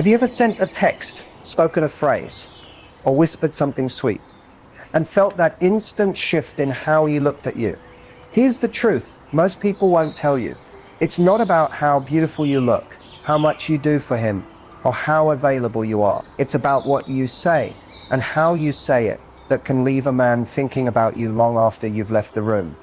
Have you ever sent a text, spoken a phrase, or whispered something sweet, and felt that instant shift in how he looked at you? Here's the truth, most people won't tell you. It's not about how beautiful you look, how much you do for him, or how available you are. It's about what you say, and how you say it, that can leave a man thinking about you long after you've left the room.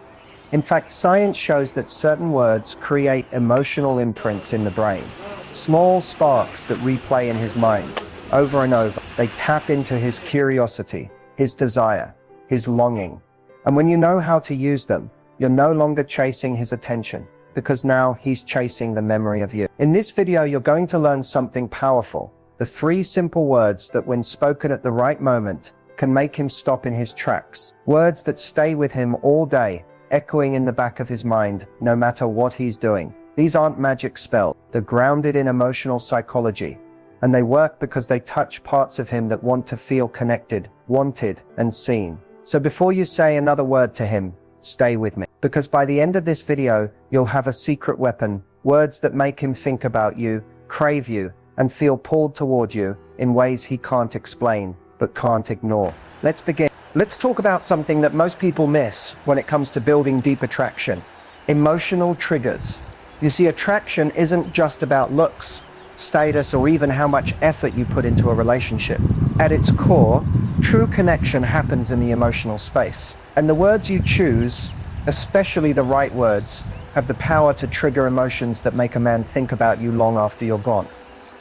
In fact, science shows that certain words create emotional imprints in the brain. Small sparks that replay in his mind over and over. They tap into his curiosity, his desire, his longing. And when you know how to use them, you're no longer chasing his attention, because now he's chasing the memory of you. In this video, you're going to learn something powerful. The 3 simple words that, when spoken at the right moment, can make him stop in his tracks. Words that stay with him all day, echoing in the back of his mind, no matter what he's doing. These aren't magic spells. They're grounded in emotional psychology, and they work because they touch parts of him that want to feel connected, wanted, and seen. So before you say another word to him, stay with me. Because by the end of this video, you'll have a secret weapon, words that make him think about you, crave you, and feel pulled toward you in ways he can't explain, but can't ignore. Let's begin. Let's talk about something that most people miss when it comes to building deep attraction: emotional triggers. You see, attraction isn't just about looks, status, or even how much effort you put into a relationship. At its core, true connection happens in the emotional space. And the words you choose, especially the right words, have the power to trigger emotions that make a man think about you long after you're gone.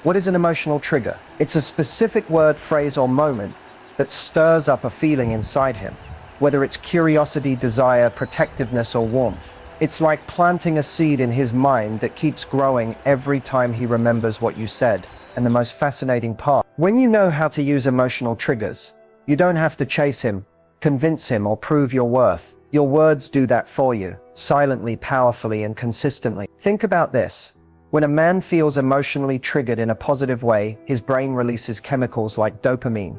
What is an emotional trigger? It's a specific word, phrase, or moment that stirs up a feeling inside him, whether it's curiosity, desire, protectiveness, or warmth. It's like planting a seed in his mind that keeps growing every time he remembers what you said. And the most fascinating part, when you know how to use emotional triggers, you don't have to chase him, convince him, or prove your worth. Your words do that for you, silently, powerfully, and consistently. Think about this. When a man feels emotionally triggered in a positive way, his brain releases chemicals like dopamine,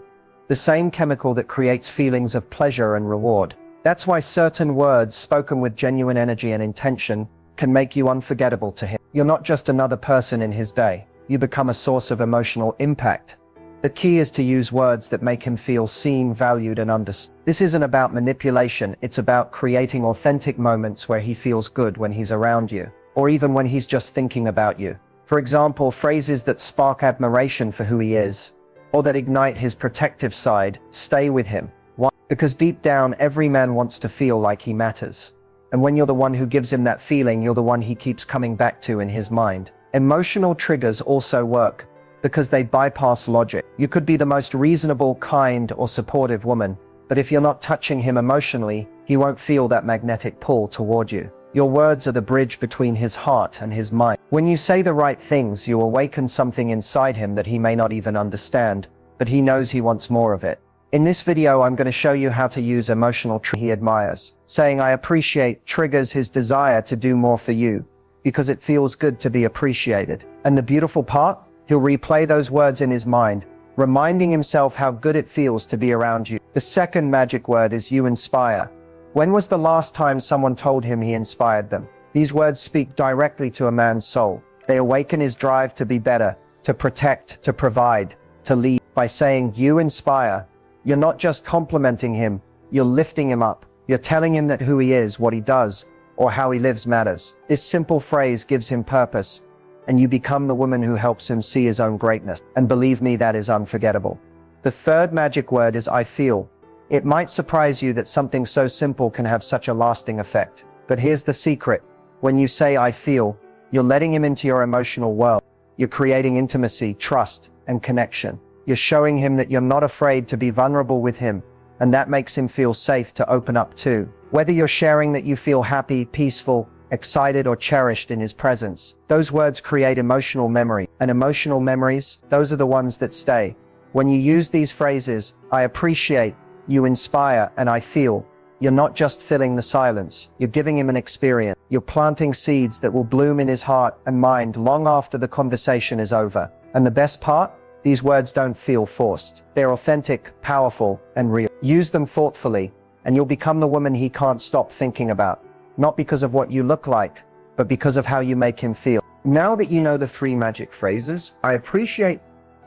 the same chemical that creates feelings of pleasure and reward. That's why certain words spoken with genuine energy and intention can make you unforgettable to him. You're not just another person in his day. You become a source of emotional impact. The key is to use words that make him feel seen, valued, and understood. This isn't about manipulation. It's about creating authentic moments where he feels good when he's around you, or even when he's just thinking about you. For example, phrases that spark admiration for who he is, or that ignite his protective side, stay with him. Why? Because deep down, every man wants to feel like he matters. And when you're the one who gives him that feeling, you're the one he keeps coming back to in his mind. Emotional triggers also work because they bypass logic. You could be the most reasonable, kind, or supportive woman, but if you're not touching him emotionally, he won't feel that magnetic pull toward you. Your words are the bridge between his heart and his mind. When you say the right things, you awaken something inside him that he may not even understand, but he knows he wants more of it. In this video, I'm going to show you how to use emotional triggers he admires. Saying "I appreciate" triggers his desire to do more for you, because it feels good to be appreciated. And the beautiful part? He'll replay those words in his mind, reminding himself how good it feels to be around you. The second magic word is "you inspire." When was the last time someone told him he inspired them? These words speak directly to a man's soul. They awaken his drive to be better, to protect, to provide, to lead. By saying "you inspire," you're not just complimenting him, you're lifting him up. You're telling him that who he is, what he does, or how he lives matters. This simple phrase gives him purpose, and you become the woman who helps him see his own greatness. And believe me, that is unforgettable. The third magic word is "I feel." It might surprise you that something so simple can have such a lasting effect. But here's the secret. When you say "I feel," you're letting him into your emotional world. You're creating intimacy, trust, and connection. You're showing him that you're not afraid to be vulnerable with him, and that makes him feel safe to open up too. Whether you're sharing that you feel happy, peaceful, excited, or cherished in his presence, those words create emotional memory. And emotional memories, those are the ones that stay. When you use these phrases, "I appreciate," "you inspire," and "I feel," you're not just filling the silence. You're giving him an experience. You're planting seeds that will bloom in his heart and mind long after the conversation is over. And the best part? These words don't feel forced. They're authentic, powerful, and real. Use them thoughtfully, and you'll become the woman he can't stop thinking about. Not because of what you look like, but because of how you make him feel. Now that you know the 3 magic phrases, "I appreciate,"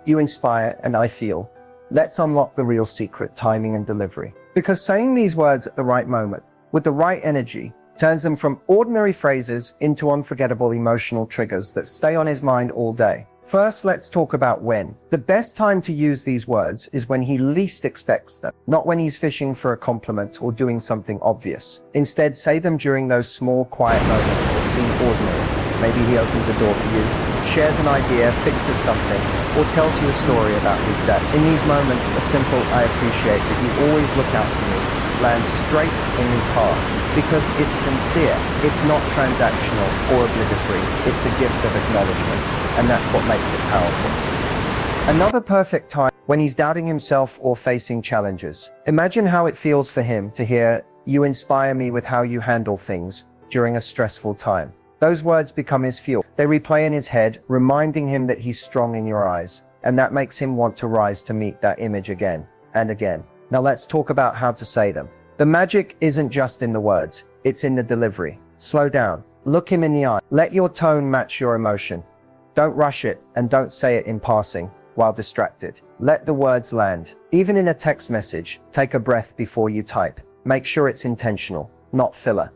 You inspire and I feel. Let's unlock the real secret: timing and delivery. Because saying these words at the right moment, with the right energy, turns them from ordinary phrases into unforgettable emotional triggers that stay on his mind all day. First, let's talk about when. The best time to use these words is when he least expects them, not when he's fishing for a compliment or doing something obvious. Instead, say them during those small, quiet moments that seem ordinary. Maybe he opens a door for you, shares an idea, fixes something, or tells you a story about his day. In these moments, a simple "I appreciate that you always look out for me" lands straight in his heart, because it's sincere, it's not transactional or obligatory, it's a gift of acknowledgement, and that's what makes it powerful. Another perfect time, when he's doubting himself or facing challenges. Imagine how it feels for him to hear, "You inspire me with how you handle things" during a stressful time. Those words become his fuel. They replay in his head, reminding him that he's strong in your eyes, and that makes him want to rise to meet that image again and again. Now let's talk about how to say them. The magic isn't just in the words, it's in the delivery. Slow down, look him in the eye, let your tone match your emotion. Don't rush it, and don't say it in passing while distracted. Let the words land. Even in a text message, take a breath before you type. Make sure it's intentional, not filler.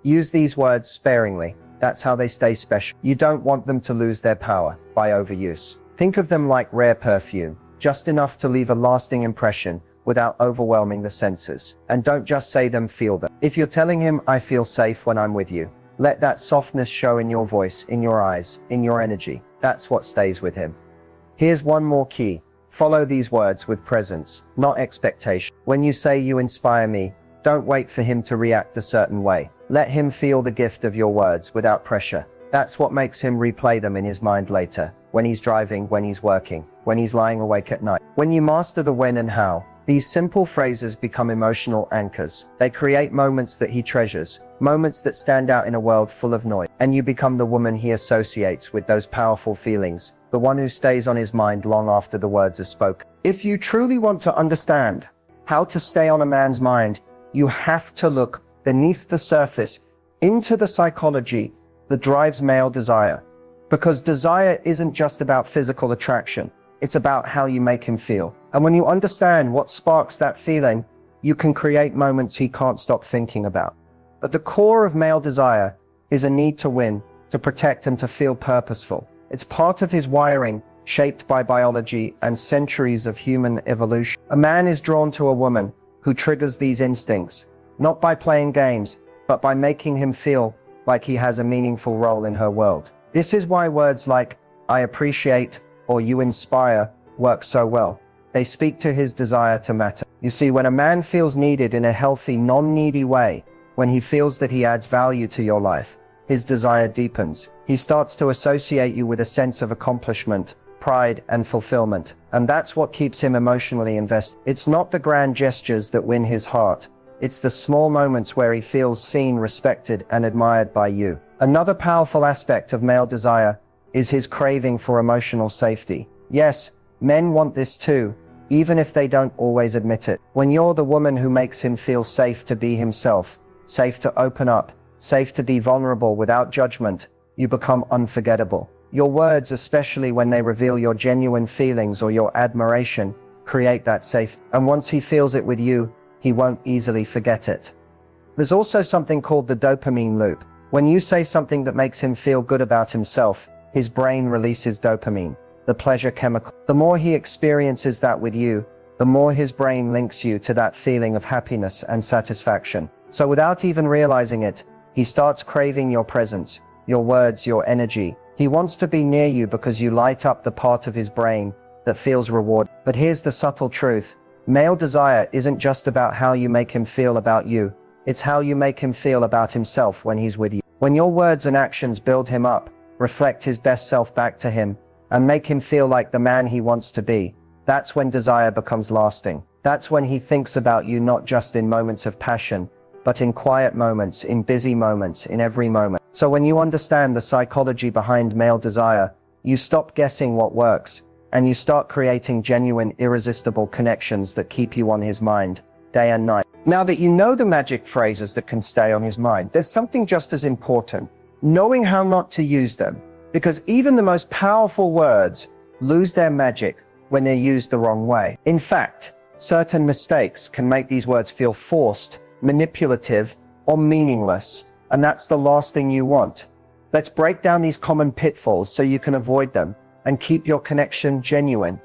Use these words sparingly. That's how they stay special. You don't want them to lose their power by overuse. Think of them like rare perfume, just enough to leave a lasting impression without overwhelming the senses. And don't just say them, feel them. If you're telling him, "I feel safe when I'm with you," let that softness show in your voice, in your eyes, in your energy. That's what stays with him. Here's one more key. Follow these words with presence, not expectation. When you say "you inspire me," don't wait for him to react a certain way. Let him feel the gift of your words without pressure. That's what makes him replay them in his mind later, when he's driving, when he's working, when he's lying awake at night. When you master the when and how, these simple phrases become emotional anchors. They create moments that he treasures, moments that stand out in a world full of noise. And you become the woman he associates with those powerful feelings, the one who stays on his mind long after the words are spoken. If you truly want to understand how to stay on a man's mind, you have to look beneath the surface, into the psychology that drives male desire. Because desire isn't just about physical attraction. It's about how you make him feel. And when you understand what sparks that feeling, you can create moments he can't stop thinking about. At the core of male desire is a need to win, to protect, and to feel purposeful. It's part of his wiring, shaped by biology and centuries of human evolution. A man is drawn to a woman who triggers these instincts, not by playing games, but by making him feel like he has a meaningful role in her world. This is why words like "I appreciate" or "you inspire" work so well. They speak to his desire to matter. You see, when a man feels needed in a healthy, non-needy way, when he feels that he adds value to your life, his desire deepens. He starts to associate you with a sense of accomplishment, pride, and fulfillment. And that's what keeps him emotionally invested. It's not the grand gestures that win his heart. It's the small moments where he feels seen, respected, and admired by you. Another powerful aspect of male desire is his craving for emotional safety. Yes, men want this too, even if they don't always admit it. When you're the woman who makes him feel safe to be himself, safe to open up, safe to be vulnerable without judgment, you become unforgettable. Your words, especially when they reveal your genuine feelings or your admiration, create that safety. And once he feels it with you, he won't easily forget it. There's also something called the dopamine loop. When you say something that makes him feel good about himself, his brain releases dopamine, the pleasure chemical. The more he experiences that with you, the more his brain links you to that feeling of happiness and satisfaction. So without even realizing it, he starts craving your presence, your words, your energy. He wants to be near you because you light up the part of his brain that feels reward. But here's the subtle truth. Male desire isn't just about how you make him feel about you. It's how you make him feel about himself when he's with you. When your words and actions build him up, reflect his best self back to him, and make him feel like the man he wants to be, that's when desire becomes lasting. That's when he thinks about you not just in moments of passion, but in quiet moments, in busy moments, in every moment. So when you understand the psychology behind male desire, you stop guessing what works, and you start creating genuine, irresistible connections that keep you on his mind, day and night. Now that you know the magic phrases that can stay on his mind, there's something just as important: knowing how not to use them. Because even the most powerful words lose their magic when they're used the wrong way. In fact, certain mistakes can make these words feel forced, manipulative, or meaningless, and that's the last thing you want. Let's break down these common pitfalls so you can avoid them and keep your connection genuine.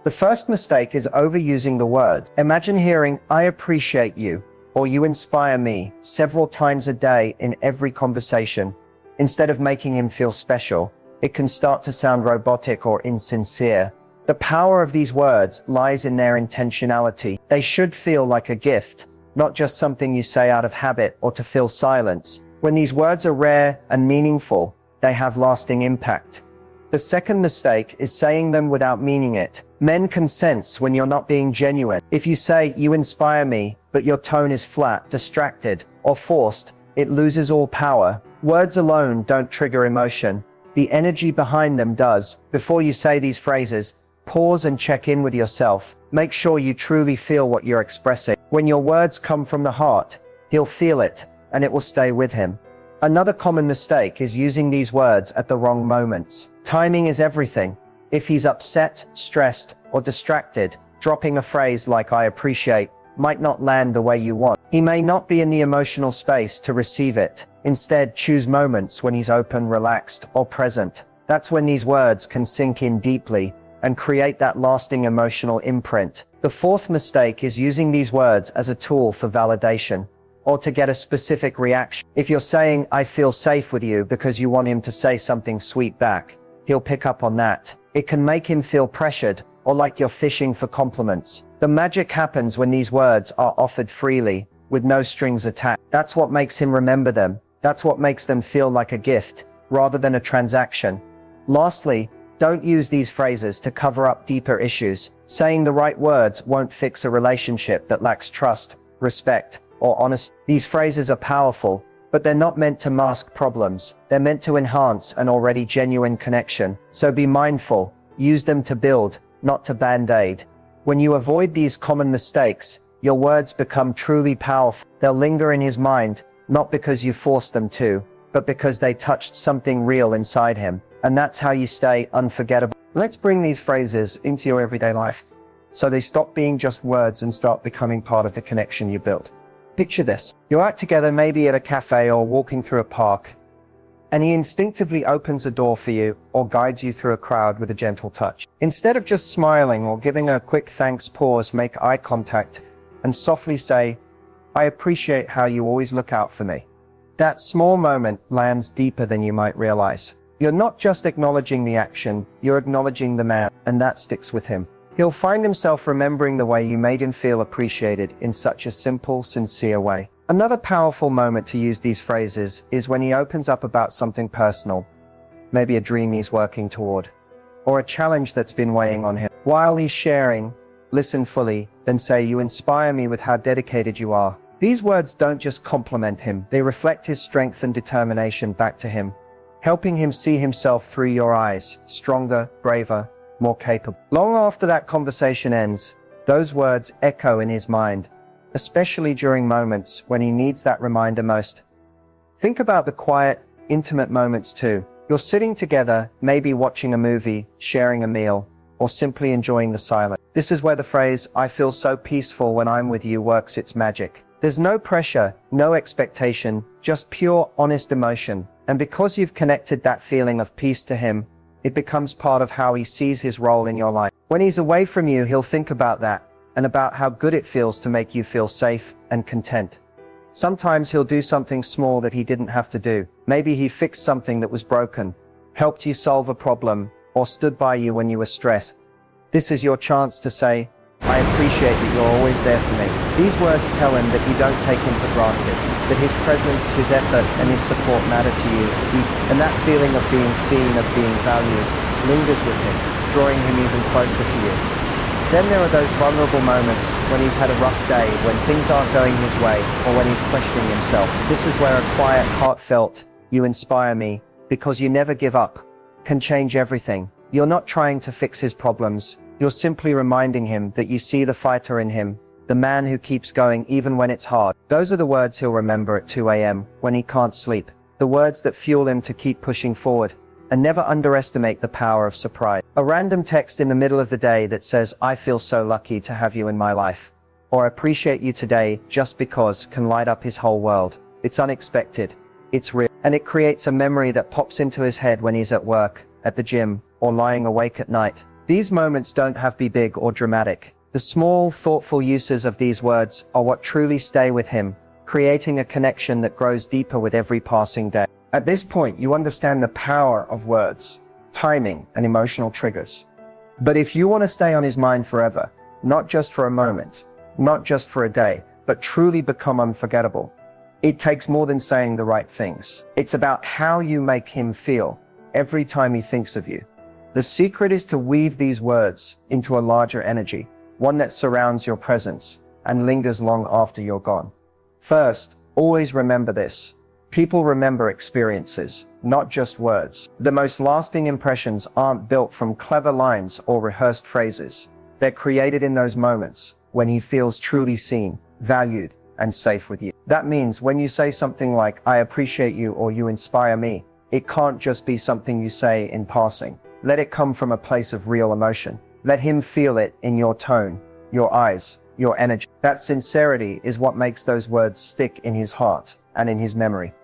The first mistake is overusing the words. Imagine hearing, "I appreciate you," or "you inspire me" several times a day in every conversation. Instead of making him feel special, it can start to sound robotic or insincere. The power of these words lies in their intentionality. They should feel like a gift, not just something you say out of habit or to fill silence. When these words are rare and meaningful, they have lasting impact. The second mistake is saying them without meaning it. Men can sense when you're not being genuine. If you say, "You inspire me," but your tone is flat, distracted, or forced, it loses all power. Words alone don't trigger emotion. The energy behind them does. Before you say these phrases, pause and check in with yourself. Make sure you truly feel what you're expressing. When your words come from the heart, he'll feel it, and it will stay with him. Another common mistake is using these words at the wrong moments. Timing is everything. If he's upset, stressed, or distracted, dropping a phrase like "I appreciate" might not land the way you want. He may not be in the emotional space to receive it. Instead, choose moments when he's open, relaxed, or present. That's when these words can sink in deeply and create that lasting emotional imprint. The fourth mistake is using these words as a tool for validation or to get a specific reaction. If you're saying, "I feel safe with you," because you want him to say something sweet back, he'll pick up on that. It can make him feel pressured or like you're fishing for compliments. The magic happens when these words are offered freely, with no strings attached. That's what makes him remember them. That's what makes them feel like a gift, rather than a transaction. Lastly, don't use these phrases to cover up deeper issues. Saying the right words won't fix a relationship that lacks trust, respect, or honesty. These phrases are powerful, but they're not meant to mask problems. They're meant to enhance an already genuine connection. So be mindful. Use them to build, not to band-aid. When you avoid these common mistakes, your words become truly powerful. They'll linger in his mind, not because you forced them to, but because they touched something real inside him. And that's how you stay unforgettable. Let's bring these phrases into your everyday life, so they stop being just words and start becoming part of the connection you built. Picture this. You're out together, maybe at a cafe or walking through a park, and he instinctively opens a door for you or guides you through a crowd with a gentle touch. Instead of just smiling or giving a quick thanks, pause, make eye contact, and softly say, "I appreciate how you always look out for me." That small moment lands deeper than you might realize. You're not just acknowledging the action, you're acknowledging the man, and that sticks with him. He'll find himself remembering the way you made him feel appreciated in such a simple, sincere way. Another powerful moment to use these phrases is when he opens up about something personal, maybe a dream he's working toward, or a challenge that's been weighing on him. While he's sharing, listen fully, then say, "You inspire me with how dedicated you are." These words don't just compliment him, they reflect his strength and determination back to him, helping him see himself through your eyes, stronger, braver, more capable. Long after that conversation ends, those words echo in his mind, especially during moments when he needs that reminder most. Think about the quiet, intimate moments too. You're sitting together, maybe watching a movie, sharing a meal, or simply enjoying the silence. This is where the phrase, "I feel so peaceful when I'm with you," works its magic. There's no pressure, no expectation, just pure, honest emotion. And because you've connected that feeling of peace to him, it becomes part of how he sees his role in your life. When he's away from you, he'll think about that, and about how good it feels to make you feel safe and content. Sometimes he'll do something small that he didn't have to do. Maybe he fixed something that was broken, helped you solve a problem, or stood by you when you were stressed. This is your chance to say, "I appreciate that you're always there for me." These words tell him that you don't take him for granted, that his presence, his effort, and his support matter to you, and that feeling of being seen, of being valued, lingers with him, drawing him even closer to you. Then there are those vulnerable moments when he's had a rough day, when things aren't going his way, or when he's questioning himself. This is where a quiet, heartfelt, "You inspire me, because you never give up," can change everything. You're not trying to fix his problems. You're simply reminding him that you see the fighter in him, the man who keeps going even when it's hard. Those are the words he'll remember at 2 a.m. when he can't sleep. The words that fuel him to keep pushing forward. And never underestimate the power of surprise. A random text in the middle of the day that says, "I feel so lucky to have you in my life," or "appreciate you today just because," can light up his whole world. It's unexpected, it's real, and it creates a memory that pops into his head when he's at work, at the gym, or lying awake at night. These moments don't have to be big or dramatic. The small, thoughtful uses of these words are what truly stay with him, creating a connection that grows deeper with every passing day. At this point, you understand the power of words, timing, and emotional triggers. But if you want to stay on his mind forever, not just for a moment, not just for a day, but truly become unforgettable, it takes more than saying the right things. It's about how you make him feel every time he thinks of you. The secret is to weave these words into a larger energy, one that surrounds your presence and lingers long after you're gone. First, always remember this. People remember experiences, not just words. The most lasting impressions aren't built from clever lines or rehearsed phrases. They're created in those moments when he feels truly seen, valued, and safe with you. That means when you say something like, "I appreciate you," or "You inspire me," it can't just be something you say in passing. Let it come from a place of real emotion. Let him feel it in your tone, your eyes, your energy. That sincerity is what makes those words stick in his heart and in his memory.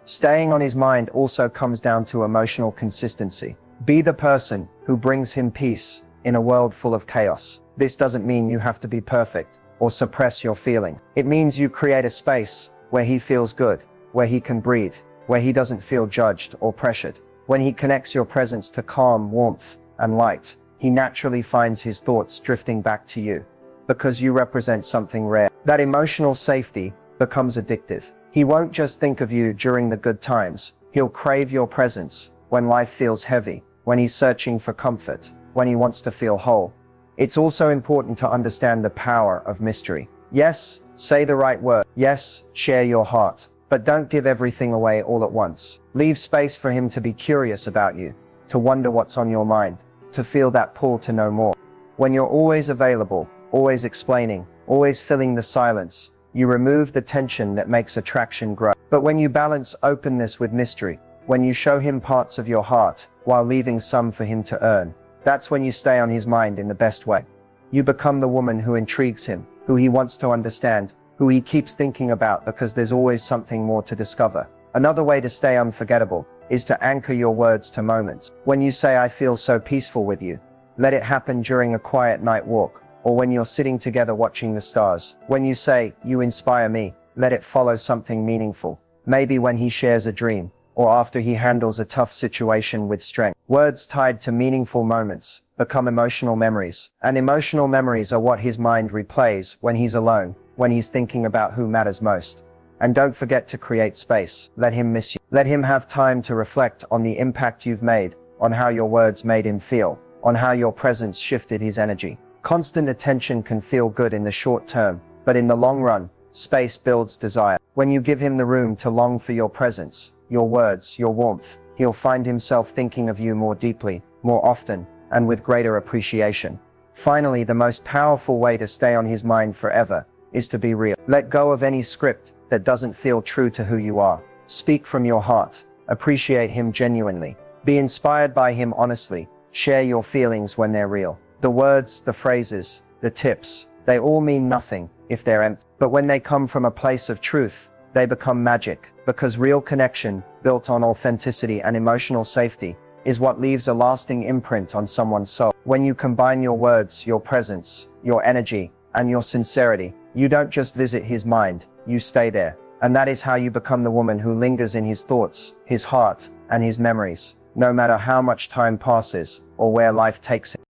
Staying on his mind also comes down to emotional consistency. Be the person who brings him peace in a world full of chaos. This doesn't mean you have to be perfect or suppress your feeling. It means you create a space where he feels good, where he can breathe, where he doesn't feel judged or pressured. When he connects your presence to calm, warmth, and light, he naturally finds his thoughts drifting back to you, because you represent something rare. That emotional safety becomes addictive. He won't just think of you during the good times. He'll crave your presence when life feels heavy, when he's searching for comfort, when he wants to feel whole. It's also important to understand the power of mystery. Yes, say the right word. Yes, share your heart. But don't give everything away all at once. Leave space for him to be curious about you, to wonder what's on your mind, to feel that pull to know more. When you're always available, always explaining, always filling the silence, you remove the tension that makes attraction grow. But when you balance openness with mystery, when you show him parts of your heart while leaving some for him to earn, that's when you stay on his mind in the best way. You become the woman who intrigues him, who he wants to understand, who he keeps thinking about because there's always something more to discover. Another way to stay unforgettable is to anchor your words to moments. When you say, "I feel so peaceful with you," let it happen during a quiet night walk, or when you're sitting together watching the stars. When you say, "You inspire me," let it follow something meaningful. Maybe when he shares a dream, or after he handles a tough situation with strength. Words tied to meaningful moments become emotional memories, and emotional memories are what his mind replays when he's alone, when he's thinking about who matters most. And don't forget to create space. Let him miss you. Let him have time to reflect on the impact you've made, on how your words made him feel, on how your presence shifted his energy. Constant attention can feel good in the short term, but in the long run, space builds desire. When you give him the room to long for your presence, your words, your warmth, he'll find himself thinking of you more deeply, more often, and with greater appreciation. Finally, the most powerful way to stay on his mind forever is to be real. Let go of any script that doesn't feel true to who you are. Speak from your heart. Appreciate him genuinely. Be inspired by him honestly. Share your feelings when they're real. The words, the phrases, the tips, they all mean nothing if they're empty. But when they come from a place of truth, they become magic, because real connection, built on authenticity and emotional safety, is what leaves a lasting imprint on someone's soul. When you combine your words, your presence, your energy, and your sincerity, you don't just visit his mind, you stay there. And that is how you become the woman who lingers in his thoughts, his heart, and his memories, no matter how much time passes or where life takes him.